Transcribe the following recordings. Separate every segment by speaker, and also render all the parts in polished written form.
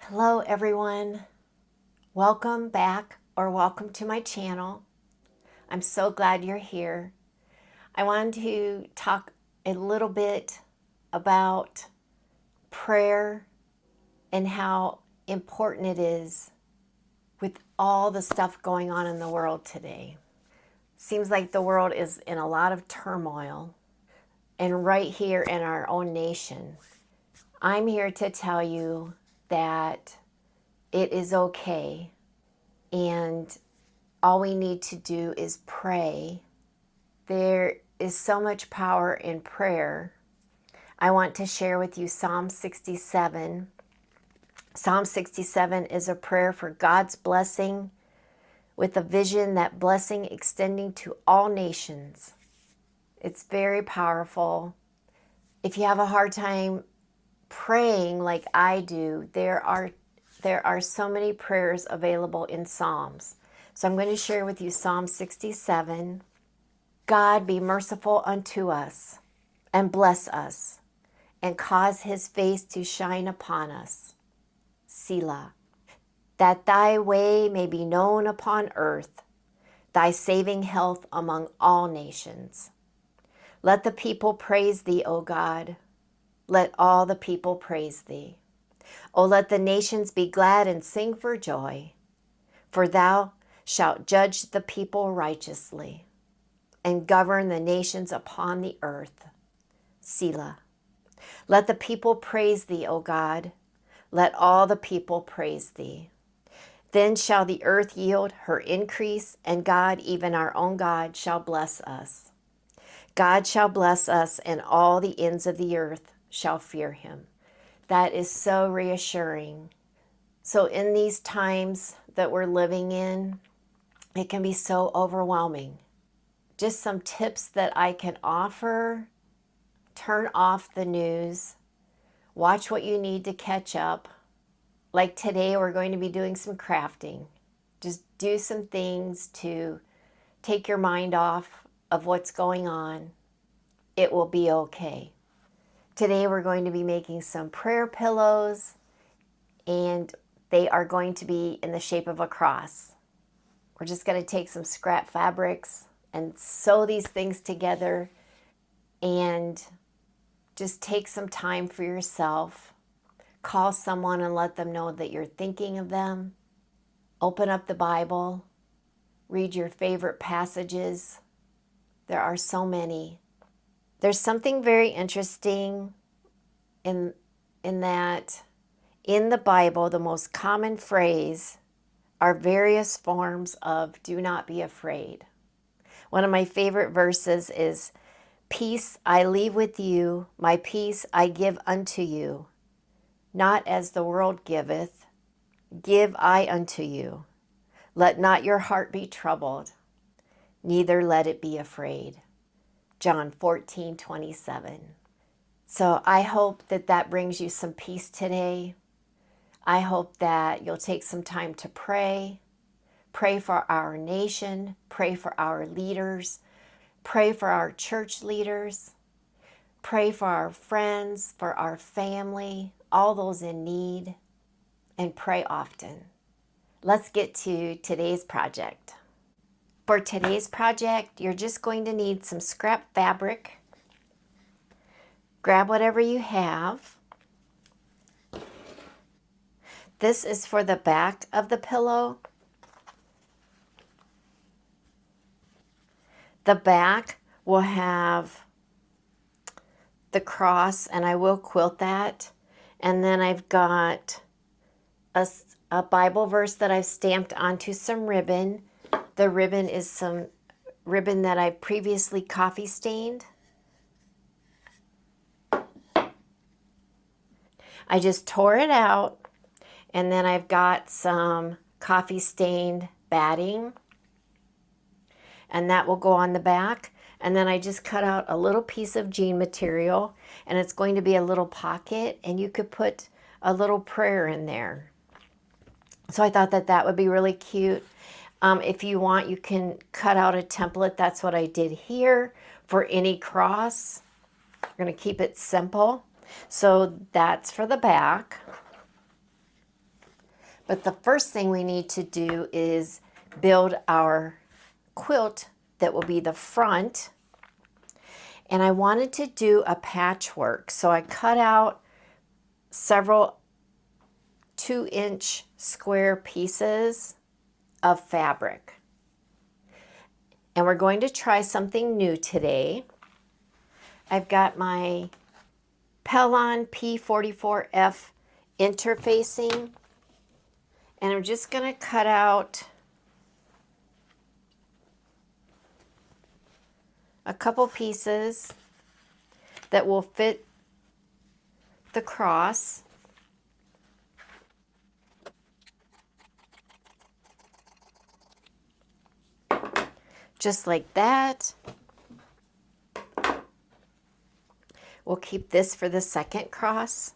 Speaker 1: Hello everyone, welcome back or welcome to my channel. I'm so glad you're here. I wanted to talk a little bit about prayer and how important it is with all the stuff going on in the world today. Seems like the world is in a lot of turmoil, and right here in our own nation. I'm here to tell you that it is okay, and all we need to do is pray. There is so much power in prayer. I want to share with you Psalm 67. Psalm 67 is a prayer for God's blessing, with a vision that blessing extending to all nations. It's very powerful. If you have a hard time praying like I do, there are so many prayers available in Psalms. So I'm going to share with you Psalm 67. God, be merciful unto us, and bless us, and cause his face to shine upon us. Selah. That thy way may be known upon earth, thy saving health among all nations. Let the people praise thee, O God. Let all the people praise thee. O let the nations be glad and sing for joy, for thou shalt judge the people righteously, and govern the nations upon the earth. Selah. Let the people praise thee, O God. Let all the people praise thee. Then shall the earth yield her increase, and God, even our own God, shall bless us. God shall bless us, and all the ends of the earth shall fear him. That is so reassuring. So in these times that we're living in, it can be so overwhelming. Just some tips that I can offer: turn off the news, watch what you need to catch up. Like today, we're going to be doing some crafting. Just do some things to take your mind off of what's going on. It will be okay. Today, we're going to be making some prayer pillows, and they are going to be in the shape of a cross. We're just going to take some scrap fabrics and sew these things together, and just take some time for yourself. Call someone and let them know that you're thinking of them. Open up the Bible. Read your favorite passages. There are so many. There's something very interesting in that in the Bible, the most common phrase are various forms of "do not be afraid." One of my favorite verses is, "Peace I leave with you, my peace I give unto you. Not as the world giveth, give I unto you. Let not your heart be troubled, neither let it be afraid." John 14:27. So I hope that that brings you some peace today. I hope that you'll take some time to pray. Pray for our nation. Pray for our leaders. Pray for our church leaders. Pray for our friends, for our family, all those in need, and pray often. Let's get to today's project. For today's project, you're just going to need some scrap fabric. Grab whatever you have. This is for the back of the pillow. The back will have the cross, and I will quilt that. And then I've got a Bible verse that I've stamped onto some ribbon. The ribbon is some ribbon that I previously coffee stained. I just tore it out, and then I've got some coffee stained batting, and that will go on the back. And then I just cut out a little piece of jean material, and it's going to be a little pocket, and you could put a little prayer in there. So I thought that that would be really cute. If you want, you can cut out a template. That's what I did here for any cross. We're going to keep it simple. So that's for the back. But the first thing we need to do is build our quilt that will be the front. And I wanted to do a patchwork, so I cut out several 2-inch square pieces of fabric. And we're going to try something new today. I've got my Pellon P44F interfacing, and I'm just going to cut out a couple pieces that will fit the cross. Just like that. We'll keep this for the second cross.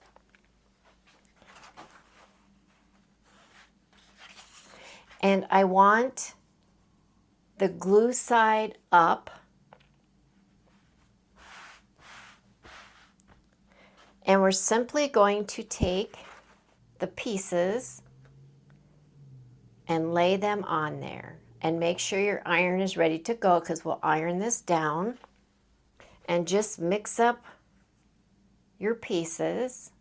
Speaker 1: And I want the glue side up. And we're simply going to take the pieces and lay them on there. And make sure your iron is ready to go, because we'll iron this down. And just mix up your pieces.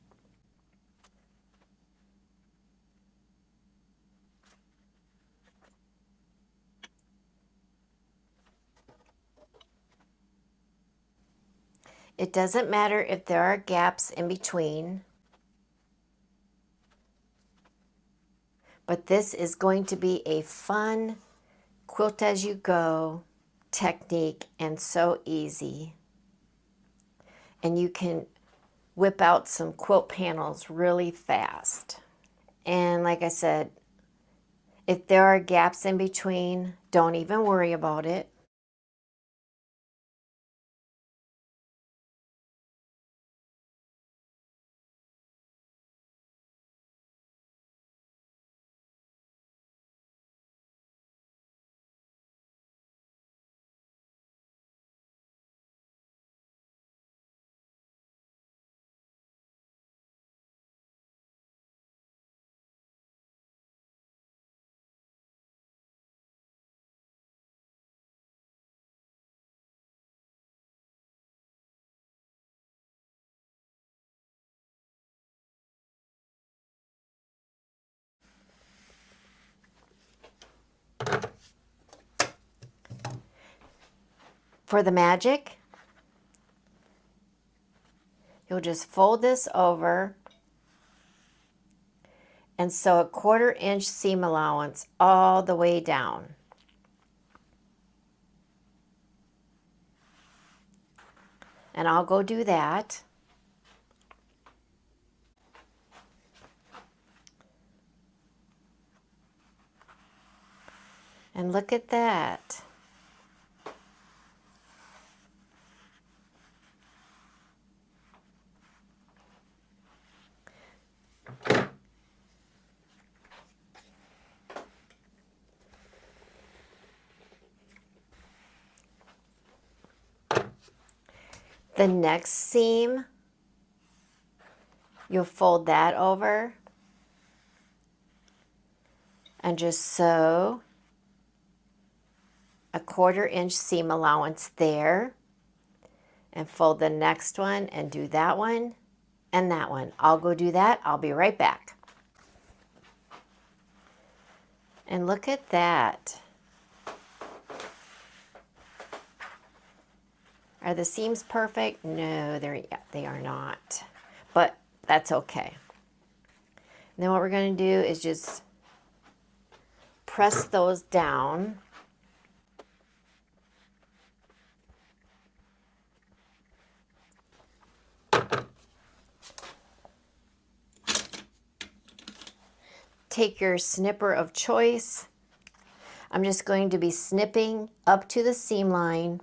Speaker 1: It doesn't matter if there are gaps in between, but this is going to be a fun quilt as you go technique, and so easy. And you can whip out some quilt panels really fast. And like I said, if there are gaps in between, don't even worry about it. For the magic, you'll just fold this over and sew a 1/4 inch seam allowance all the way down. And I'll go do that. And look at that. The next seam, you'll fold that over and just sew a 1/4 inch seam allowance there, and fold the next one and do that one and that one. I'll go do that. I'll be right back. And look at that. Are the seams perfect? No, they are not, but that's okay. And then what we're going to do is just press those down. Take your snipper of choice. I'm just going to be snipping up to the seam line.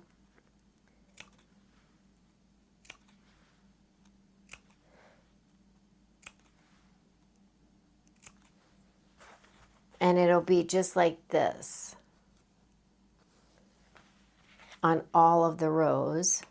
Speaker 1: And it'll be just like this on all of the rows.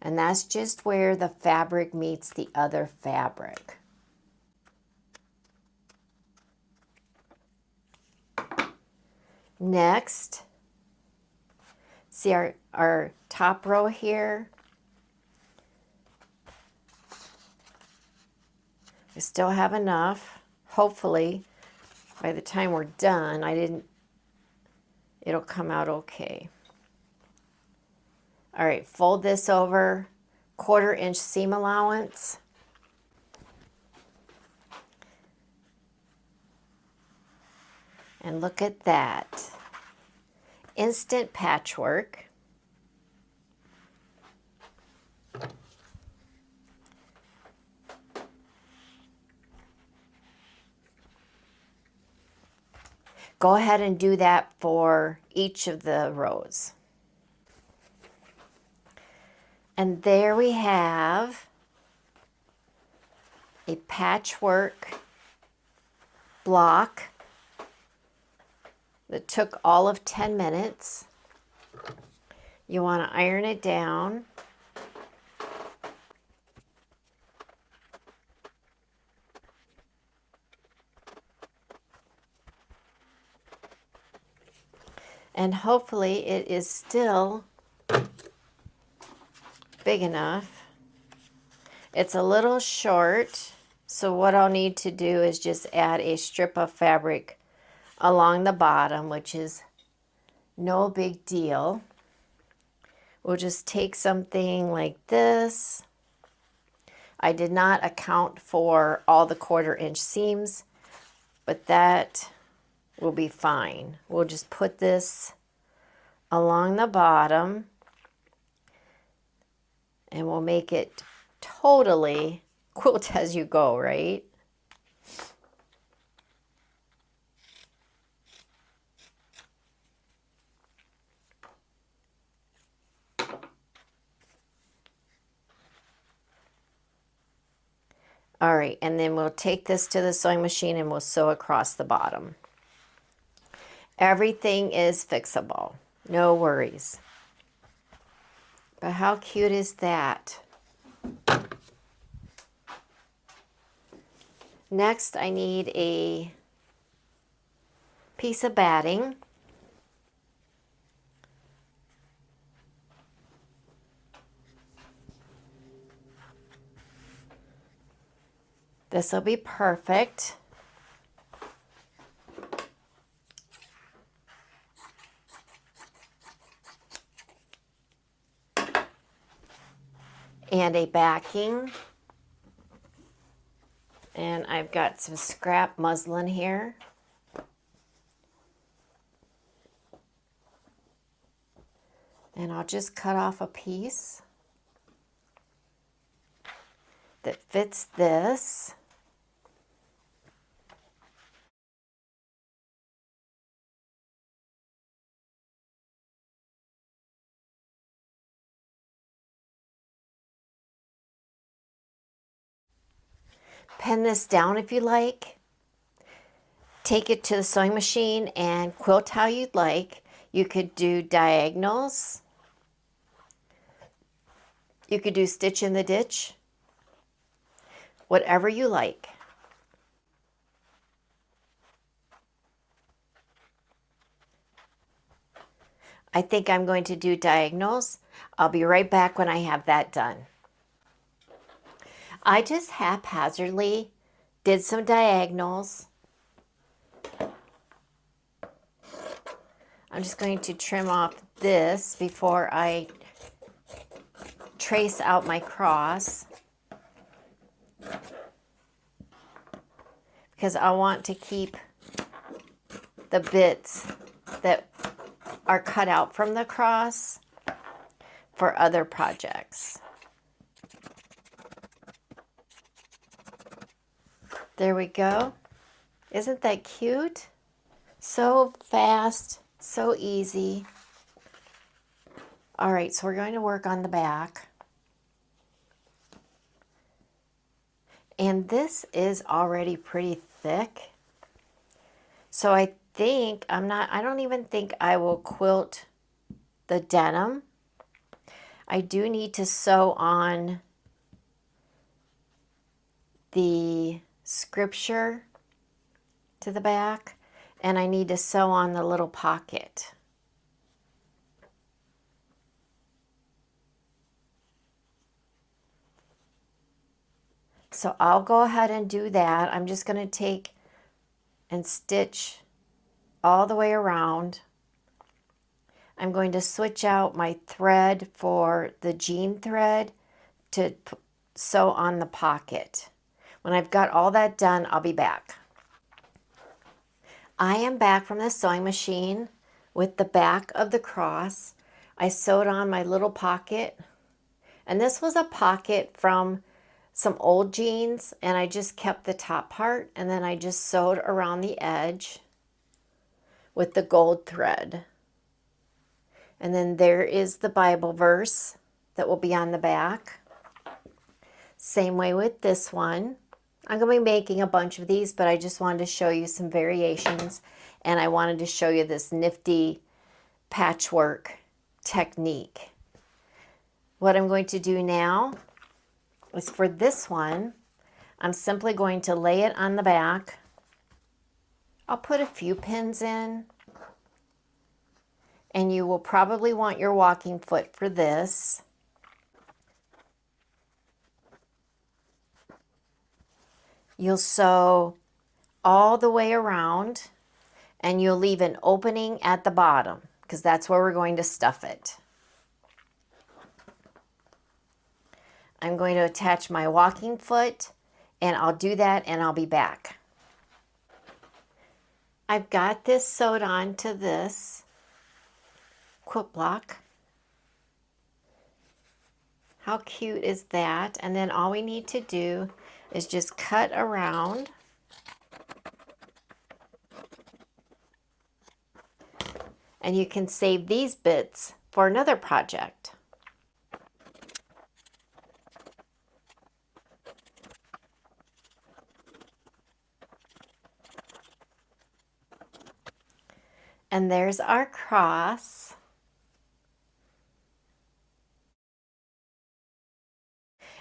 Speaker 1: And that's just where the fabric meets the other fabric. Next, see our top row here? I still have enough. Hopefully, by the time we're done, it'll come out okay. All right, fold this over, 1/4 inch seam allowance. And look at that. Instant patchwork. Go ahead and do that for each of the rows. And there we have a patchwork block that took all of 10 minutes. You want to iron it down. And hopefully it is still big enough. It's a little short, so what I'll need to do is just add a strip of fabric along the bottom, which is no big deal. We'll just take something like this. I did not account for all the 1/4 inch seams, but that will be fine. We'll just put this along the bottom and we'll make it totally quilt as you go, right? All right, and then we'll take this to the sewing machine and we'll sew across the bottom. Everything is fixable, no worries. But how cute is that? Next, I need a piece of batting. This will be perfect. And a backing. And I've got some scrap muslin here. And I'll just cut off a piece that fits this. Pin this down if you like. Take it to the sewing machine and quilt how you'd like. You could do diagonals. You could do stitch in the ditch. Whatever you like. I think I'm going to do diagonals. I'll be right back when I have that done. I just haphazardly did some diagonals. I'm just going to trim off this before I trace out my cross, because I want to keep the bits that are cut out from the cross for other projects. There we go. Isn't that cute? So fast, so easy. All right, so we're going to work on the back. And this is already pretty thick. So I don't even think I will quilt the denim. I do need to sew on the scripture to the back, and I need to sew on the little pocket. So I'll go ahead and do that. I'm just going to take and stitch all the way around. I'm going to switch out my thread for the jean thread to sew on the pocket. When I've got all that done, I'll be back. I am back from the sewing machine with the back of the cross. I sewed on my little pocket, and this was a pocket from some old jeans, and I just kept the top part, and then I just sewed around the edge with the gold thread. And then there is the Bible verse that will be on the back. Same way with this one. I'm going to be making a bunch of these, but I just wanted to show you some variations, and I wanted to show you this nifty patchwork technique. What I'm going to do now is for this one, I'm simply going to lay it on the back. I'll put a few pins in, and you will probably want your walking foot for this. You'll sew all the way around, and you'll leave an opening at the bottom because that's where we're going to stuff it. I'm going to attach my walking foot, and I'll do that and I'll be back. I've got this sewed on to this quilt block. How cute is that? And then all we need to do is just cut around. And you can save these bits for another project. And there's our cross.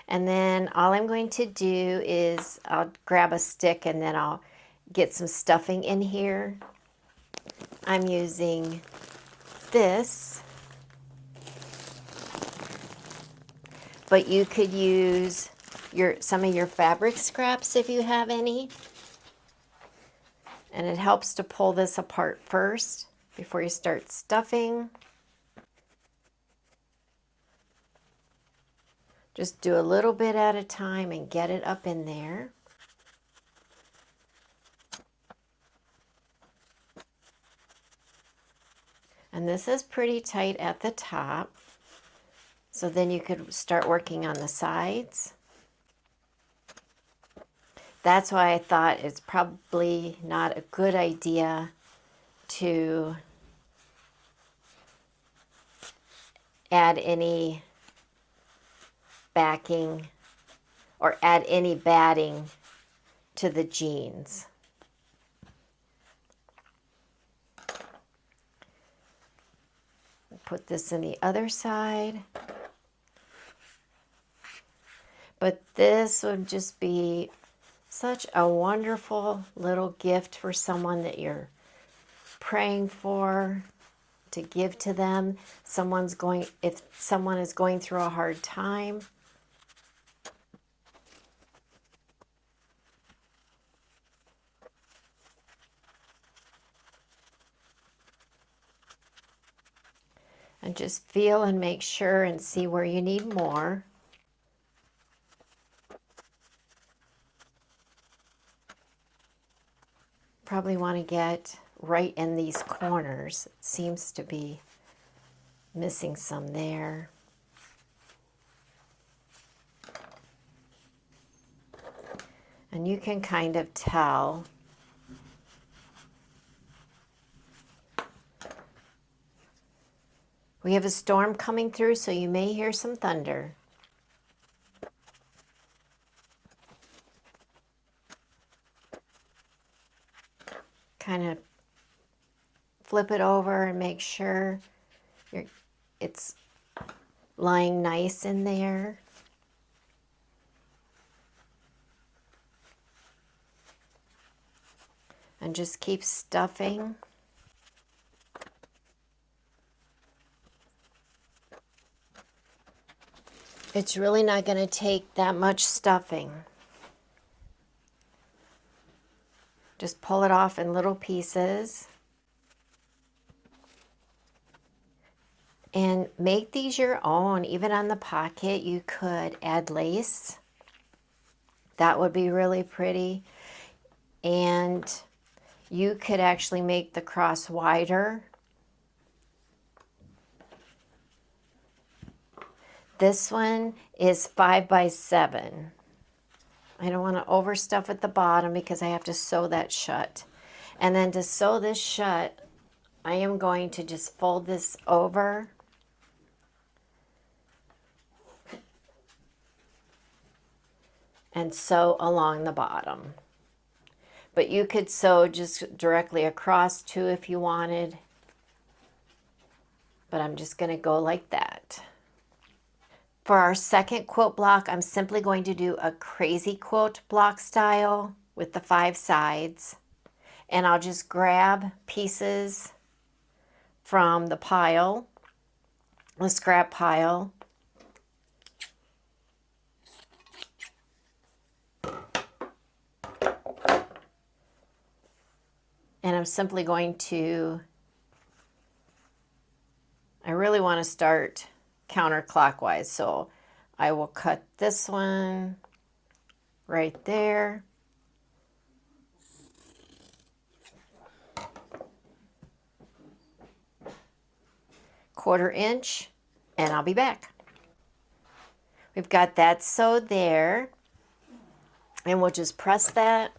Speaker 1: And then all I'm going to do is I'll grab a stick and then I'll get some stuffing in here. I'm using this, but you could use some of your fabric scraps if you have any. And it helps to pull this apart first before you start stuffing. Just do a little bit at a time and get it up in there. And this is pretty tight at the top. So then you could start working on the sides. That's why I thought it's probably not a good idea to add any backing or add any batting to the jeans. Put this in the other side. But this would just be such a wonderful little gift for someone that you're praying for, to give to them. If someone is going through a hard time. And just feel and make sure and see where you need more. Probably want to get right in these corners. It seems to be missing some there. And you can kind of tell. We have a storm coming through, so you may hear some thunder. Kind of flip it over and make sure it's lying nice in there. And just keep stuffing. It's really not going to take that much stuffing. Just pull it off in little pieces. And make these your own. Even on the pocket, you could add lace. That would be really pretty. And you could actually make the cross wider. This one is 5 by 7. I don't want to overstuff at the bottom because I have to sew that shut. And then to sew this shut, I am going to just fold this over. And sew along the bottom. But you could sew just directly across too if you wanted. But I'm just going to go like that. For our second quilt block, I'm simply going to do a crazy quilt block style with the 5 sides. And I'll just grab pieces from the pile, the scrap pile. And I'm simply going to, I really want to start counterclockwise, so I will cut this one right there. Quarter inch, and I'll be back. We've got that sewed there, and we'll just press that.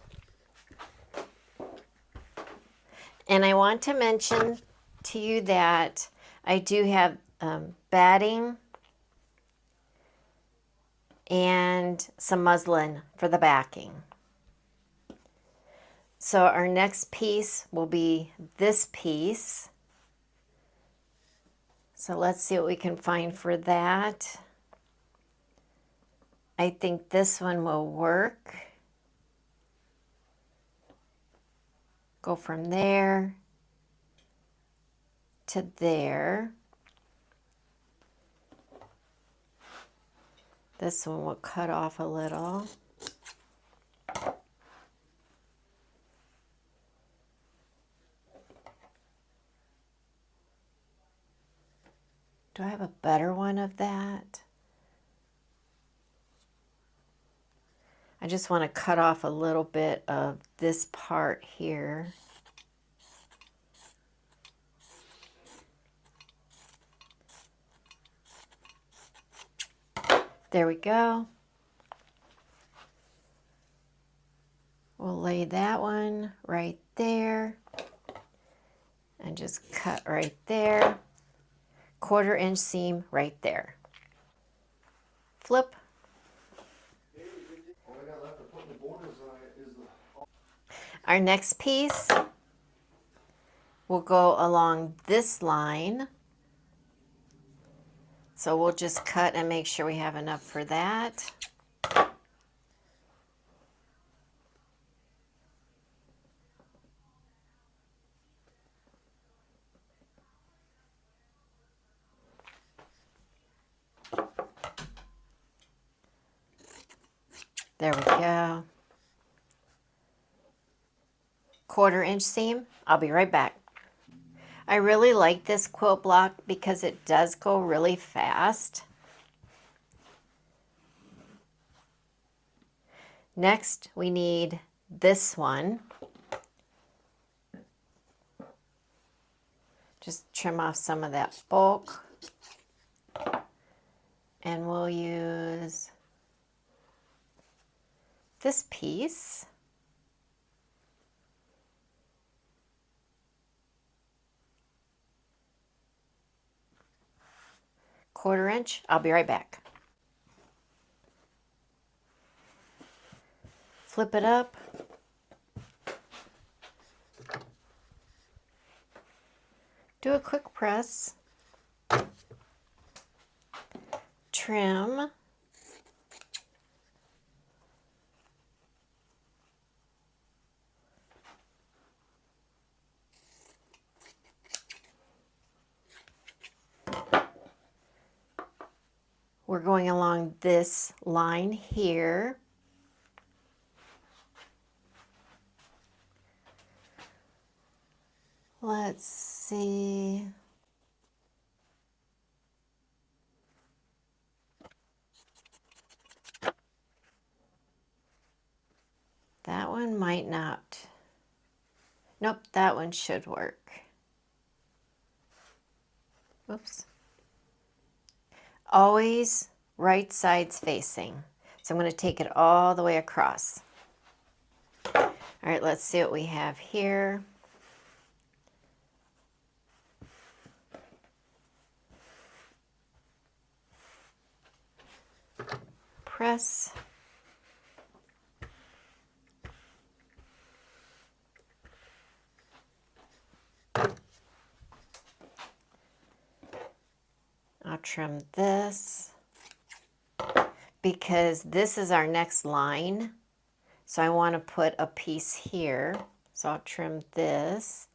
Speaker 1: And I want to mention to you that I do have batting and some muslin for the backing. So our next piece will be this piece. So let's see what we can find for that. I think this one will work. Go from there to there. This one will cut off a little. Do I have a better one of that? I just want to cut off a little bit of this part here. There we go. We'll lay that one right there and just cut right there. Quarter inch seam right there. Flip. Our next piece will go along this line. So we'll just cut and make sure we have enough for that. There we go. Quarter inch seam. I'll be right back. I really like this quilt block because it does go really fast. Next, we need this one. Just trim off some of that bulk. And we'll use this piece. Quarter inch. I'll be right back. Flip it up. Do a quick press. trim. We're going along this line here. Let's see. That one might not. Nope, that one should work. Oops. Always right sides facing. So I'm going to take it all the way across. All right, let's see what we have here. Press. I'll trim this because this is our next line. So I want to put a piece here. So I'll trim this.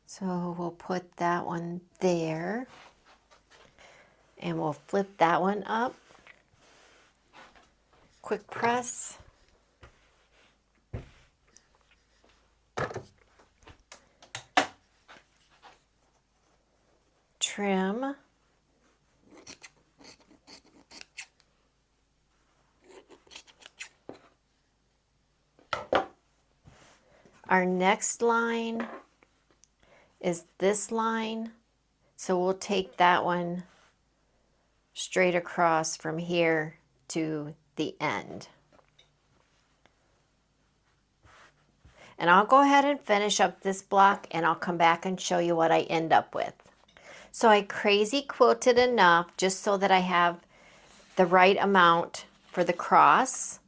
Speaker 1: So we'll put that one there. And we'll flip that one up. Quick press. Trim. Our next line is this line. So we'll take that one straight across from here to the end. And I'll go ahead and finish up this block and I'll come back and show you what I end up with. So I crazy quilted enough just so that I have the right amount for the cross.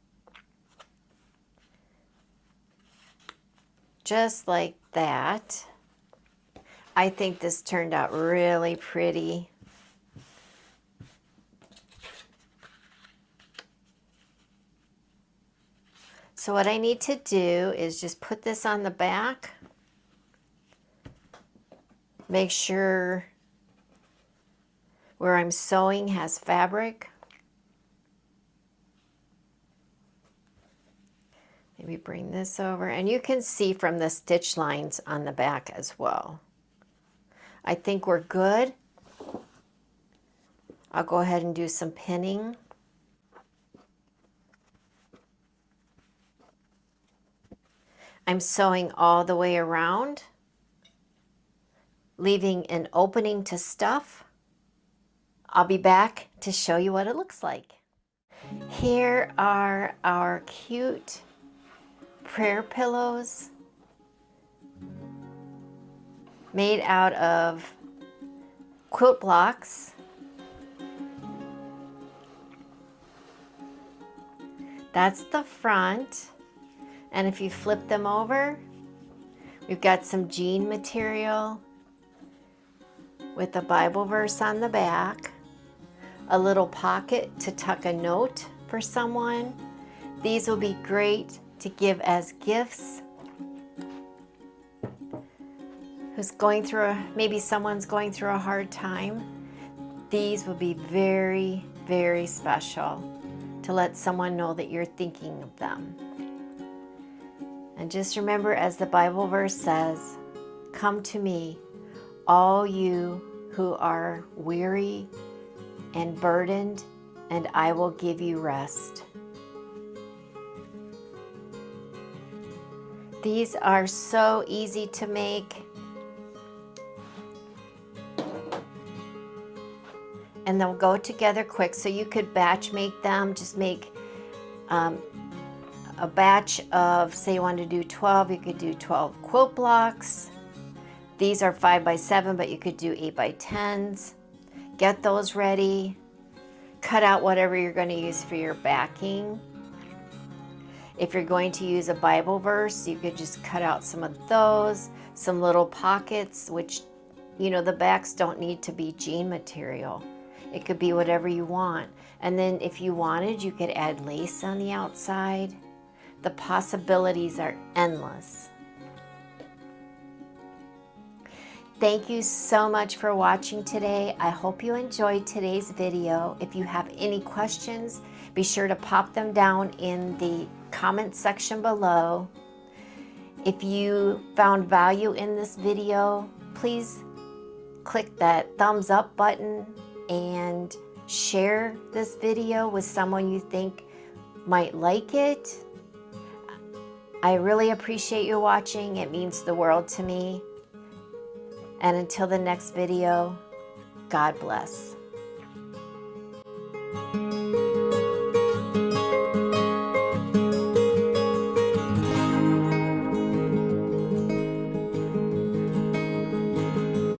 Speaker 1: Just like that. I think this turned out really pretty. So what I need to do is just put this on the back. Make sure where I'm sewing has fabric. Maybe bring this over. And you can see from the stitch lines on the back as well. I think we're good. I'll go ahead and do some pinning. I'm sewing all the way around, leaving an opening to stuff. I'll be back to show you what it looks like. Here are our cute prayer pillows made out of quilt blocks. That's the front. And if you flip them over, we've got some jean material with a Bible verse on the back, a little pocket to tuck a note for someone. These will be great to give as gifts. Who's going through maybe someone's going through a hard time. These will be very, very special to let someone know that you're thinking of them. And just remember, as the Bible verse says, come to me, all you who are weary and burdened, and I will give you rest. These are so easy to make. And they'll go together quick, so you could batch make them. Just make a batch of, say you want to do 12, you could do 12 quilt blocks. These are 5 by 7, but you could do 8 by 10s. Get those ready. Cut out whatever you're going to use for your backing. If you're going to use a Bible verse, you could just cut out some of those. Some little pockets, which You know, the backs don't need to be jean material. It could be whatever you want. And then if you wanted, you could add lace on the outside. The possibilities are endless. Thank you so much for watching today. I hope you enjoyed today's video. If you have any questions, be sure to pop them down in the comment section below. If you found value in this video, please click that thumbs up button and share this video with someone you think might like it. I really appreciate you watching. It means the world to me. And until the next video, God bless.